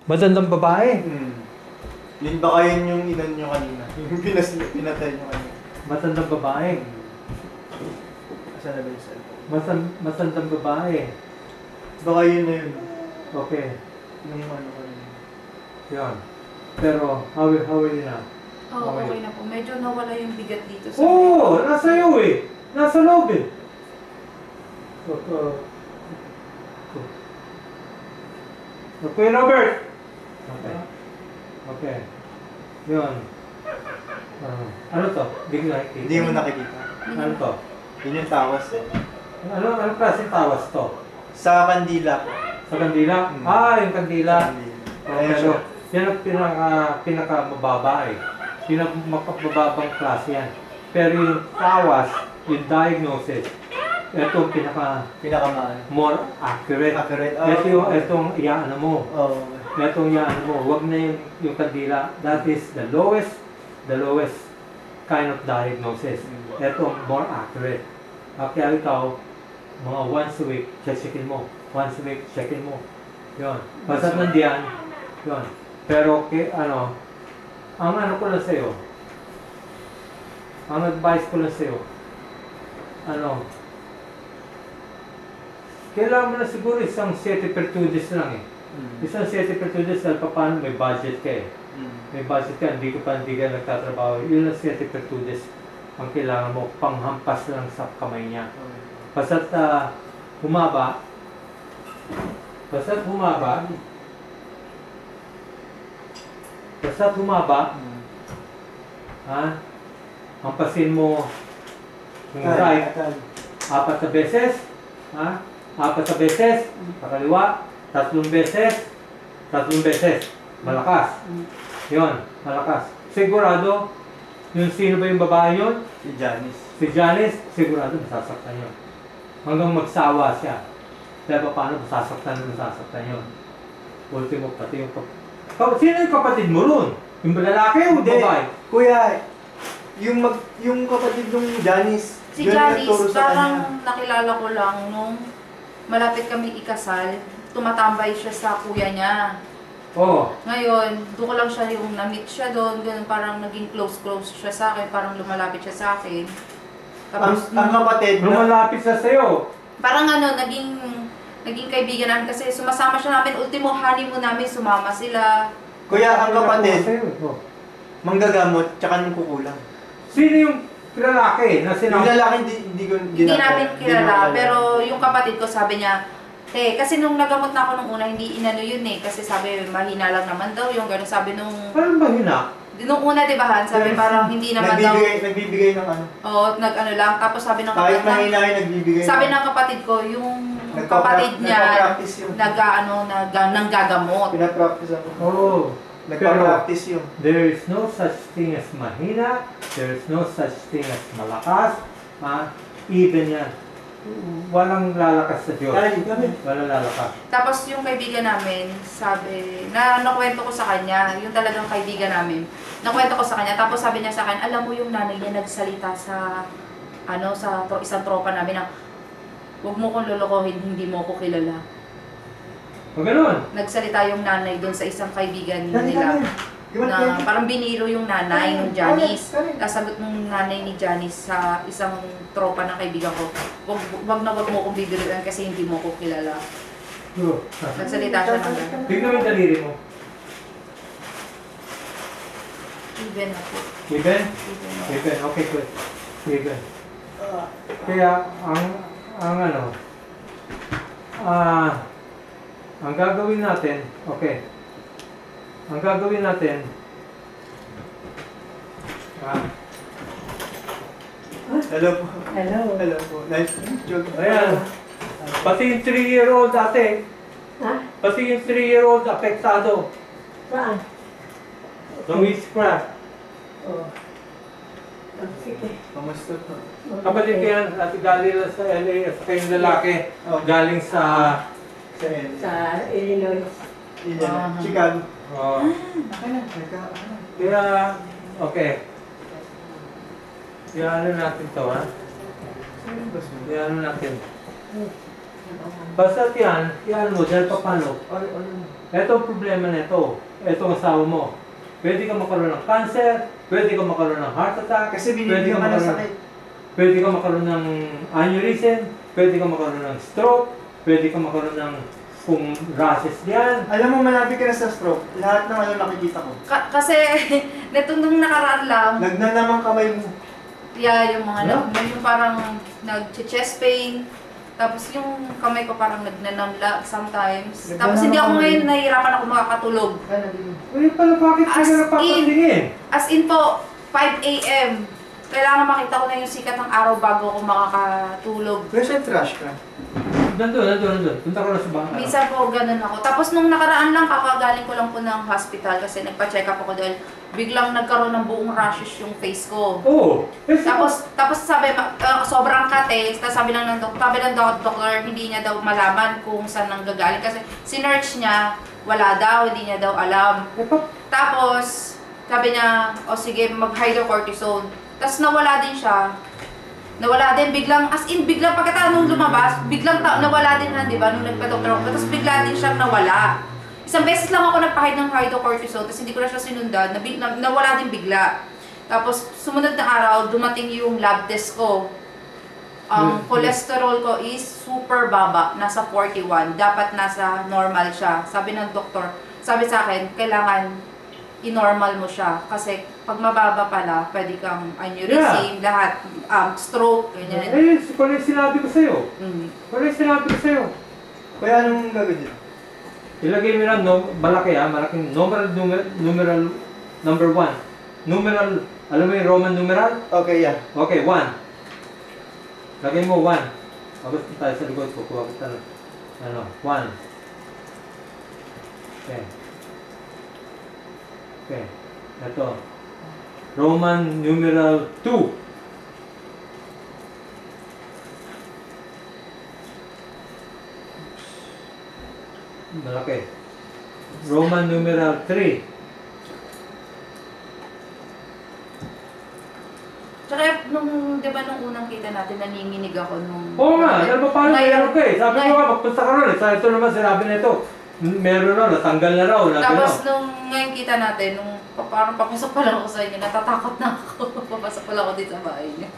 Matandang babae. Yun baka yun yung inan nyo kanina. Yung pinatay nyo kanina. Matandang babae. Asa na ba yung cellphone? Matandang babae. Baka yun na yun. Okay. Yung ano kanina. Yan. Pero, how are you now? Oo, okay na po. Medyo nawala yung bigat dito sa... Oo! Nasa iyo eh! Nasa loob eh! Okay, Robert! Okay. Okay. Yun. Ano to? Hindi mo nakikita. Ano to? Yun yung tawas eh. Ano klaseng tawas to? Sa kandila po. Sa kandila? Yung kandila. Sa kandila. Pero, yan ang pinakamababa eh. Pinakamababang klase yan. Pero yung tawas, yung diagnosis, ito ang Pinakamaan. more accurate. Accurate. Itong iyaano mo. Oo. Itong iyaano mo. Huwag na yung kandila. That is the lowest kind of diagnosis. Ito more accurate. Kaya ikaw, mga once a week, checkin mo. Once a week, checkin mo. Yun. Basta nandiyan. Yun. Pero, ang ano ko lang sa'yo, ang advice ko lang sa'yo, kailangan mo na siguro isang 7 pertudes lang eh. Isang 7 pertudes dahil paano may budget ka eh. May budget ka, hindi ka nagtatrabaho. Yun ang 7 pertudes ang kailangan mo, panghampas lang sa kamay niya. Basta't humaba, hampasin mo yung right 4 na beses, 4 na beses, sa kaliwa, 3 beses, malakas. Yun, malakas. Sigurado, yung sino ba yung babae yun? Si Janice. Si Janice, sigurado masasaktan yun. Hanggang magsawa siya. Dahil paano masasaktan yun. Ultimo, pati yung sino yung kapatid mo ron? Yung lalaki o babae? Kuya, yung kapatid ng Janice. Si Janice, parang nakilala ko lang nung malapit kami ikasal, tumatambay siya sa kuya niya. Oo. Ngayon, doon ko lang siya yung na-meet siya doon, ganun, parang naging close siya sa akin, parang lumalapit siya sa akin. Tapos, ang kapatid lumalapit siya sa'yo. parang naging kaibigan namin kasi sumasama siya namin, ultimo honeymoon namin, sumama sila. Kuya, ang kapatid, manggagamot, tsaka nung kukulang. Sino yung lalaki na Yung lalaki, hindi namin kilala, pero yung kapatid ko sabi niya, kasi nung nagamot na ako nung una, hindi inano yun eh. Kasi sabi, mahina lang naman daw yung gano'n. Sabi nung... Parang mahina? Nung una, di ba Han? Sabi parang hindi naman daw... Nagbibigay ng ano. Oo, nag-ano lang. Tapos sabi ng kapatid... Kahit mahina yung nagbibigay. Sabi ng kapatid ko, yung kapatid niya, nanggagamot. Pinapractice ako. Oo. Nagpa-practice yun. There is no such thing as mahina. There is no such thing as malakas. Even yan. Walang lalakas sa Diyos. Walang lalakas. Tapos yung kaibigan namin, sabi, nakwento ko sa kanya, yung talagang kaibigan namin, nakwento ko sa kanya, tapos sabi niya sa akin, alam mo yung nanay niya nagsalita sa isang tropa namin na, huwag mo kong lolokohin, hindi mo ko kilala. O ganun? Nagsalita yung nanay doon sa isang kaibigan nila. Na parang biniro yung nanay ng Janice. Kasagot ng nanay ni Janice sa isang tropa ng kaibigan ko, wag mo kong bibiruan kasi hindi mo ko kilala. Nagsalita siya ng gano'n. Tignan mo yung daliri mo. Even ako. Even? Even, okay, good. Even. Kaya, ang gagawin natin, okay. Ang gagawin natin, Hello po. Hello. Hello po. Nice to meet you. ayan, pati yung 3-year-old ate, pati yung 3-year-old apektado, Saan? ng witchcraft. Oh. Sige. Kamusta po? Kapatid ko yan, at galing lang sa LA, at saka yung lalaki, galing sa... Sa Illinois. Chicago. Kaya, okay. Kaya ano natin to, ha? Kaya ano natin. Basta yan mo, dahil paano. Ito ang problema nito. Ito ang asawa mo. Pwede ka magkaroon ng cancer, pwede ka magkaroon ng heart attack, Kasi binibigyan ka ng sakit. pwede ka magkaroon ng aneurysm, pwede ka magkaroon ng stroke, pwede ka magkaroon ng kung rashes diyan. Alam mo, malapit ka na sa stroke. Lahat ng ano nakikita ko. Kasi, nung nakaraan lang, Nagnanamang kamay mo. yung mga No? yung parang nag-chest pain, tapos yung kamay ko parang nagnanamla sometimes. Tapos hindi ako ngayon nahihirapan ako makakatulog. Uy, pala bakit ka As na napapatingin? As in po, 5 a.m. Kailangan makita ko na yung sikat ng araw bago ako makakatulog. Present trash ka. Nandun. Punta ko na sa bahay. Minsan po ganun ako. Tapos nung nakaraan lang, kakagaling ko lang po ng hospital kasi nagpa-check up ako dahil biglang nagkaroon ng buong rashes yung face ko. Oo. Tapos sabi, sobrang kate, tapos sabi ng doktor, hindi niya daw malaman kung saan nanggagaling. Kasi sinearch niya, wala daw, hindi niya daw alam. Tapos, sabi niya, o sige, mag-hydrocortisone. Tapos nawala din siya. Nawala din, biglang, as in, biglang pagkatapos nung lumabas, biglang nawala din na, di ba, nung nagpa-doktor ako. Tapos bigla din siyang nawala. Isang beses lang ako nagpahid ng hydrocortisone, tapos hindi ko na siya sinundan, nawala din bigla. Tapos, sumunod na araw, dumating yung lab test ko. Ang cholesterol ko is super baba, nasa 41. Dapat nasa normal siya. Sabi ng doktor, sabi sa akin, kailangan i-normal mo siya. Kasi pag mababa pala, pwede kang aneurysm, lahat, stroke, ganyan. Kung yung sinabi ko sa'yo. Kaya anong gagawin? Ilagay mo lang, malaking numeral number 1. Numeral, alam mo yung Roman numeral? Okay, yeah. Okay, 1. Lagay mo 1. Tapos tayo sa likod ko, kuha kita 1. Okay. Ito. Roman numeral 2. Malaki. Roman numeral 3. Tsaka di ba nung unang kita natin, naninginig ako nung... Oo nga, alam mo paano Ngayon- meron ka eh. Sabi ko nga, magpunta ka ron eh. Sa ito naman sinabi na ito. Meron na, natanggal na raw. Tapos nung ngayon kita natin, nung parang papasok pa lang ako sa inyo, natatakot na ako. Papasok pa lang ako dito sa bahay niyo.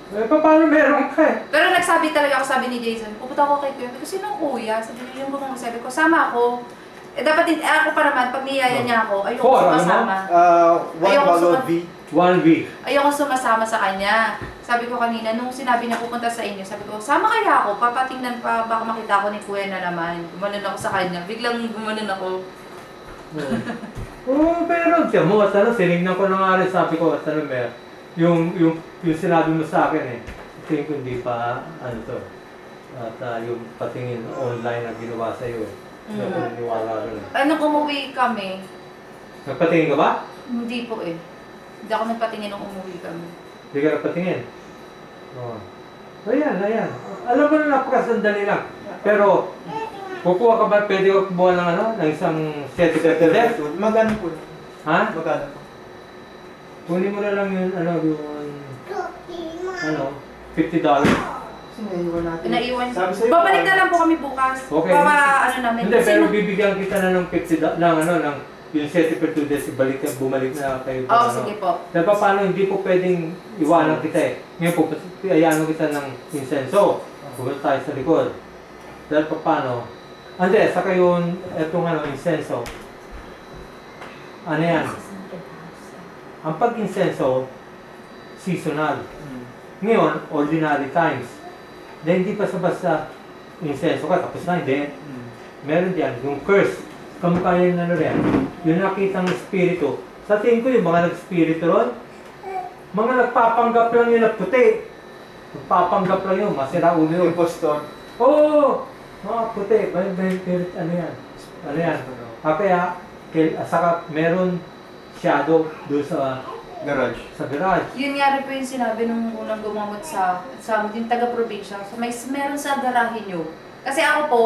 Eh, paano meron ka eh? Pero nagsabi talaga ako, sabi ni Jason, pupunta ako kay Kuya. Kasi sinong kuya? Sabi niya, yung bumang sabi ko, sama ako. Eh dapat din, ako pa naman, pag niyaya niya ako, ayoko Four, sumasama. One Ayoko bottle suma- of V. 1 week. Ayoko sumasama sa kanya. Sabi ko kanina, nung sinabi niya pupunta sa inyo, sabi ko, sama kaya ako, papatingnan pa, baka makita ako ni Kuya na naman. Gumanon ako sa kanya, biglang gumanon ako. Oo, pero tiyan mo, at ano, sinignan ko na nga rin, sabi ko, at ano, yung sinabi mo sa akin eh, tingin ko hindi pa, ano to, at yung patingin online na ginawa sa'yo eh. Hindi ako naniwala rin. Nung umuwi kami, Nagpatingin ka ba? hindi po eh. Hindi ako nagpatingin nung umuwi kami. Hindi ka nagpatingin? Oo. Ayan. Alam mo na napakasandali lang. Pero, kukuha ka ba, pwede ka kumuha ng ano, ng isang certificate? Magkano po? Ha? Magkano po? Kunin mo na lang yung, $50. Kasi naiwan natin. Naiwan. Sabi sa'yo, Babalik na lang po kami bukas. Okay. Namin. Hindi, Kasi pero nung- bibigyan kita na ng $50, ng yung certificate to this, bumalik na kayo. Oo, sige po. Dahil paano, hindi po pwedeng iwanan kita eh. Ngayon po, ayaano kita ng insenso. Pumunta tayo sa likod. Dahil paano, saka yung, etong insenso. Ano yan? Ang pag-insenso, seasonal. Ngayon, ordinary times. Dahil hindi pa sa basta insenso ka, tapos na, hindi. Meron diyan, yung curse. Kamukha yung yung nakitang espiritu. Sa tingin ko yung mga nag-espiritu ron, mga nagpapanggap lang yun na puti. Nagpapanggap lang yun, masira ulo yun. Impostor. Oo! Mga puti, ano yan? Kaya, saka meron shadow doon sa Garage. garage. Yun nga rin po yung sinabi nung unang gumamot sa yung taga-probinsya. So, meron sa garahe nyo. Kasi ako po,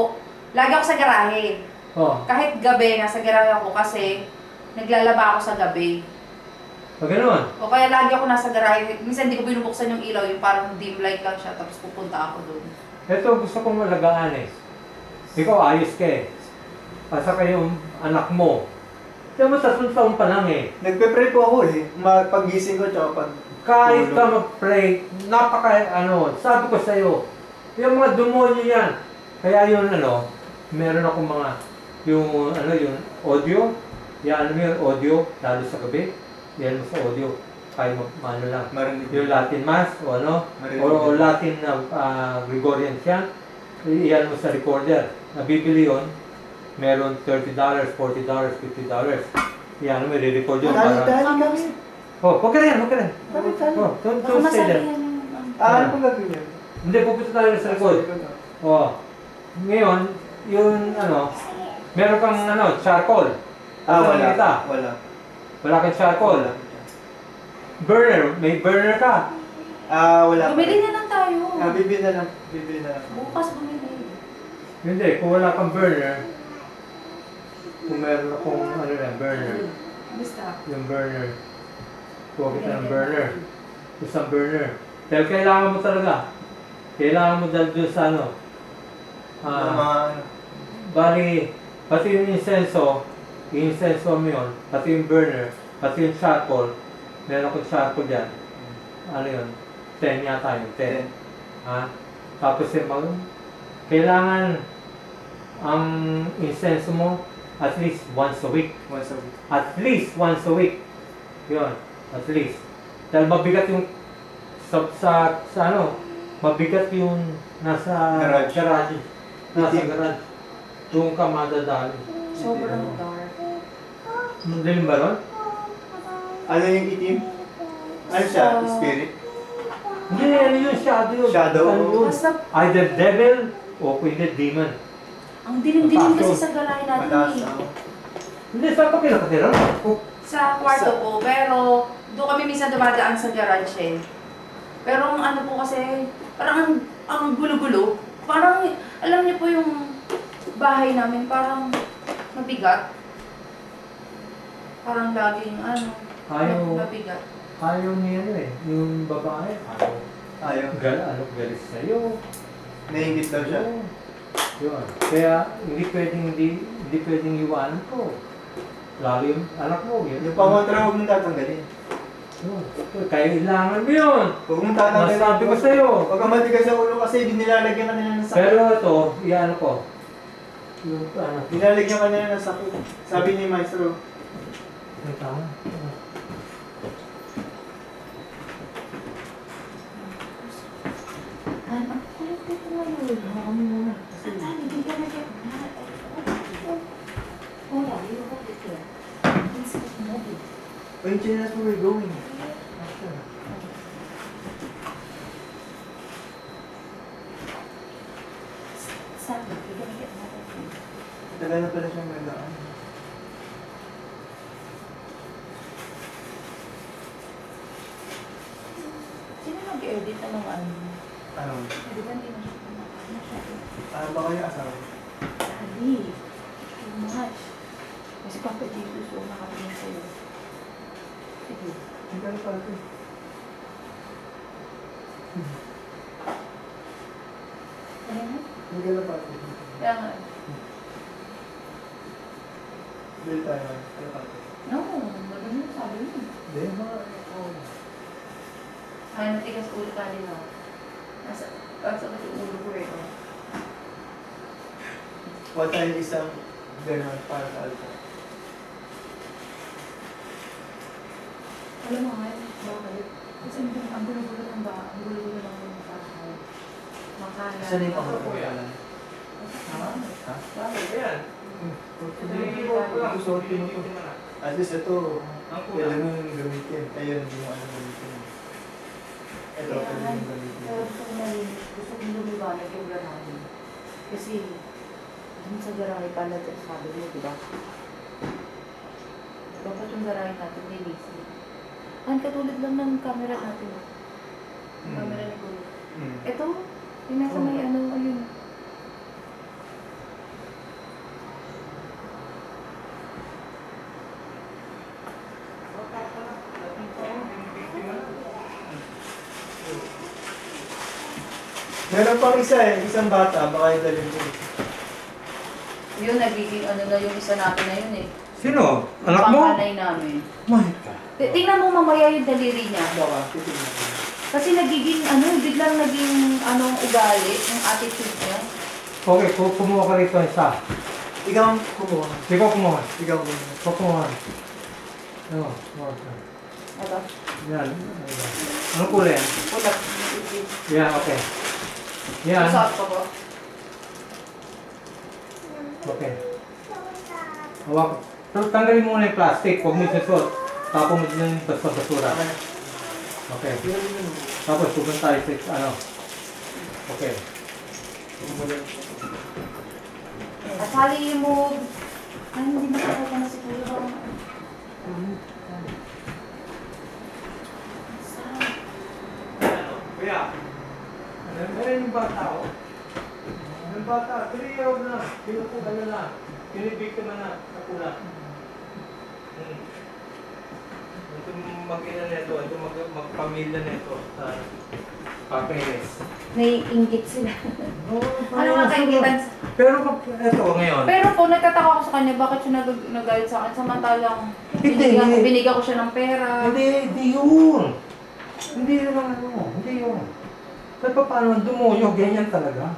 lagi ako sa garahe. Oh, Kahit gabi, nasa garahe ako kasi naglalaba ako sa gabi. gano'n. O kaya lagi ako nasa garahe. Minsan hindi ko binubuksan yung ilaw, yung parang dim light lang siya, tapos pupunta ako doon. Ito gusto kong alagaan eh. Ikaw ayos ka eh. Asa yung anak mo. Kaya mo 3 taon pa lang eh. Nagpe-pray po ako eh. Pag-gising ko tsaka pag... Kahit ka mag-pray, sabi ko sa'yo, yung mga demonyo yan. Kaya yun meron akong yung audio, yan mo yung audio, lalo sa gabi, yan mo sa audio, kaya lang, Marinig. yung Latin Mass, o o Latin Gregorian chant, yan mo sa recorder. Nabibili yun, meron $30, $40, $50. Yan mo, i-record yun para... Dali kami. Oh, huwag ka rin. Oh, don't Baka stay there. masabi yan yung... Ano pong gagawin yan? Hindi, pupunta tayo sa likod. Oh. Ngayon, yung meron kang charcoal. Wala. Kita. Wala. Wala kang charcoal. Burner, may burner ka. Wala. Bumili na lang tayo. Bibili na lang. Bukas bumili. Hindi, kung wala kang burner, kung meron akong burner, Basta. yung burner, kuha kita ng burner. Isang burner. Pero kailangan mo talaga. Kailangan mo dahil doon sa bali, pati yung incenso mo yun, pati yung burner, pati yung charcoal, meron akong charcoal dyan. 10 yata yun, 10. Tapos kailangan ang incenso mo at least once a week. At least once a week. Yun, at least. Dahil mabigat yung mabigat yung nasa garage. Nasa garage. Doon ka madadali. Sobrang dark. Dilim ba ron? Ano yung itim? Ano siya? Spirit? Hindi, yung shadow yun. Shadow? Basta, Either devil o pwede demon. ang dilim-dilim kasi sa garahe natin Mataas eh. ako. Hindi, saan pa pinakatira? Sa kwarto ko, pero doon kami minsan dumadaan sa garage eh. Pero ang po kasi, parang ang gulo-gulo. Parang, alam niyo po yung bahay namin, parang mabigat. Parang laging mabigat. Ayaw niya yung babae. Ayaw. Galis sa'yo. Naingit daw siya. Yun. Kaya hindi pwedeng iwanan ko. Lalo yung anak mo. Yung pangontra huwag mong tatanggalin. Yun. Kailangan mo yun. Huwag mong tatanggalin. Masabi ko sa'yo. Huwag kang matigas sa ulo kasi nilalagyan ka nila ng sakit. Pero ito, ko. Yung Nilalagyan ka nila ng sakit. Sabi ni Maestro. Ay, tama. When China's where we're going. Tagal na pala siyang magdaan. Sino nag-edit na mga Ano? Di ba hindi na siya masyado? Ano ba kayo asawa? Dali. Too much. Kasi Papa Jesus, nakakatingin sa'yo. Sige. Hindi ka na pala ito. Ano na? Hindi ka na pala ito. Kaya nga. Bili tayo. Kaya pala ito. No, maganda yung sabi mo. Hindi, mga... Ay, natigas ulo ka din ako. Nasa yung ulo ko eh. Oh. Kuha tayo isang gano'n para sa alta. Alam mo nga, bakit? Kasi ang gulo-gulo ng bahay. Ang gulo-gulo ng bahay. Makanan. Saan yung pangkakuyalan? Ha? Bakit yan? Susuotin mo ito. At least ito, kailan mo yung gamitin. Ayun, hindi mo alam gamitin. Ito, kailan mo gamitin. Kaya gusto ko malinis. Gusto ko lumiwanag yung garahe. Kasi, dun sa garahe pala sabi mo, di ba? Dapat yung garahe natin linisin. Katulad lang ng camera natin. Camera ni Kuya. Ito, yung nasa may ayun. Meron pang isa eh, isang bata, baka yung dalhin ko. Yun, nagiging ano na yung isa natin na yun eh. Sino? Anak mo? Panganay namin. My God. Tingnan mo mamaya yung daliri niya. Baka, titignan ko. Kasi nagiging ano, biglang naging anong ugali, yung attitude niya. Okay, kumuha ka rito isa. Ikaw ang kumuha. Ikaw kumuha. Ikaw ang kumuha. Ikaw kumuha. Ano? Okay. Aba, Yan. Anong kulay yan? pulat. Yan, okay. Yan. Masarap pa ba? Okay. Hawak. So, tanggalin mo muna yung plastic. Huwag mo isusot. Tapos mo din yung basura. Okay. Tapos pupunta tayo sa ano. Okay. Asali mo. Ay, hindi makakita na siguro. Kuya. Meron yung bata o. Yung bata, 3 year old na. Pinupugan na. Pinibiktima na. Nakula. Ito mag-ina neto. Ito magpamilya neto. Sa papeles. Naiingit sila. Oh, Ano nga kaingitan? Pero ito ngayon. Pero po, nagtataka ako sa kanya, bakit siya nagalit sa akin? Samantalang, Hindi. binigyan ko siya ng pera. Hindi yun. Hindi naman ano. Hindi yun. Kahit pa paano dumuyo, ganyan talaga.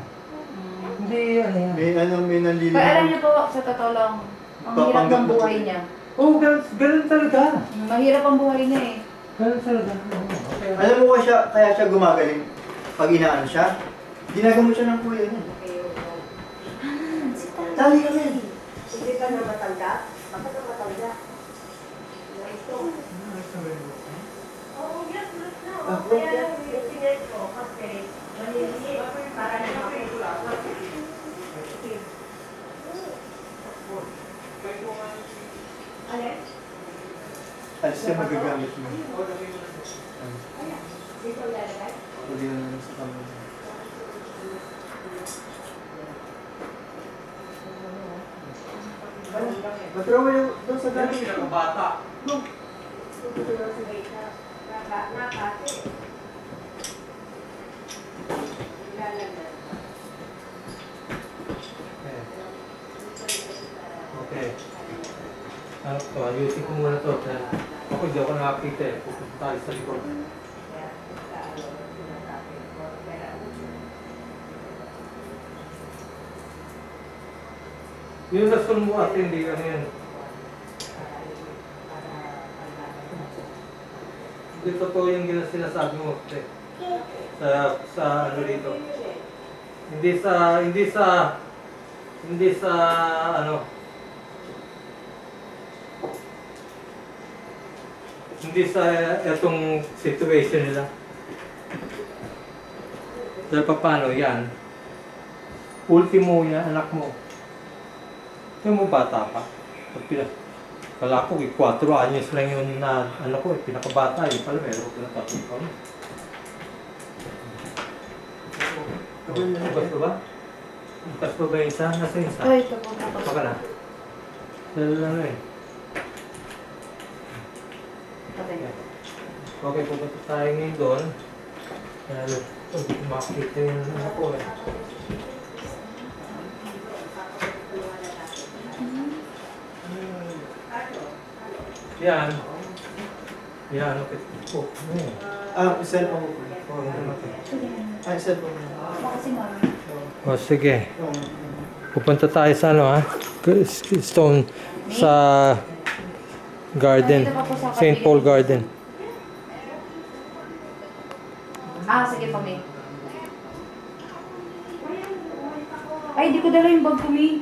Hindi ano yan. May ano, may nalilin. Pero alam niyo po, sa totoo lang, ang hirap ng buhay niya. Oo, ganun talaga. Mahirap ang buhay niya eh. Ganun talaga. Okay. Alam mo kaya siya gumagaling pag inaano siya? Ginagamot siya ng kuya niya. Tali kami. Hindi ka na matanda? Bakit na matanda? Na ito. Oo, yes, na. Kaya lang yung sinet ko kasi maliliit para na makikita. Alin? Alis siya magagamit mo. Dito lalagay? Pwede na naman sa kamay. Matro mo yung doon sa dami. Bata. Na kasi. Lalagay. Okay. Ano to? Ayusin ko muna to. Ako hindi ako nakakita eh. Pupunta tayo sa likod. Yung rason mo at hindi ano yan. Hindi totoo yung sinasabi mo. Sa ano dito. Hindi sa ano. Hindi sa etong situation nila. Dahil paano yan? Ultimo yan, anak mo. Yung mo bata pa. Kala ko, 4 anyos lang yun na, ano ko, pinakabata. Yung pala, meron ko na 3 taon. Bukas pa ba? Bukas pa ba yung isa? Nasa yung isa? Ay, ito po. Baka na. Dahil ano eh. Okay, pupunta tayo ngayon doon. Dahil, hindi ko makakita yung ano ko eh. Yan. Yan, okay. Oh, ano yun? Cellphone ko. Oh, yan, okay. Cellphone mo. Kasi nga. Oh, sige. Pupunta tayo sa ano ha? Stone sa garden. St. Paul Garden. Sige pa, May. Ay, di ko dala yung bag ko, May.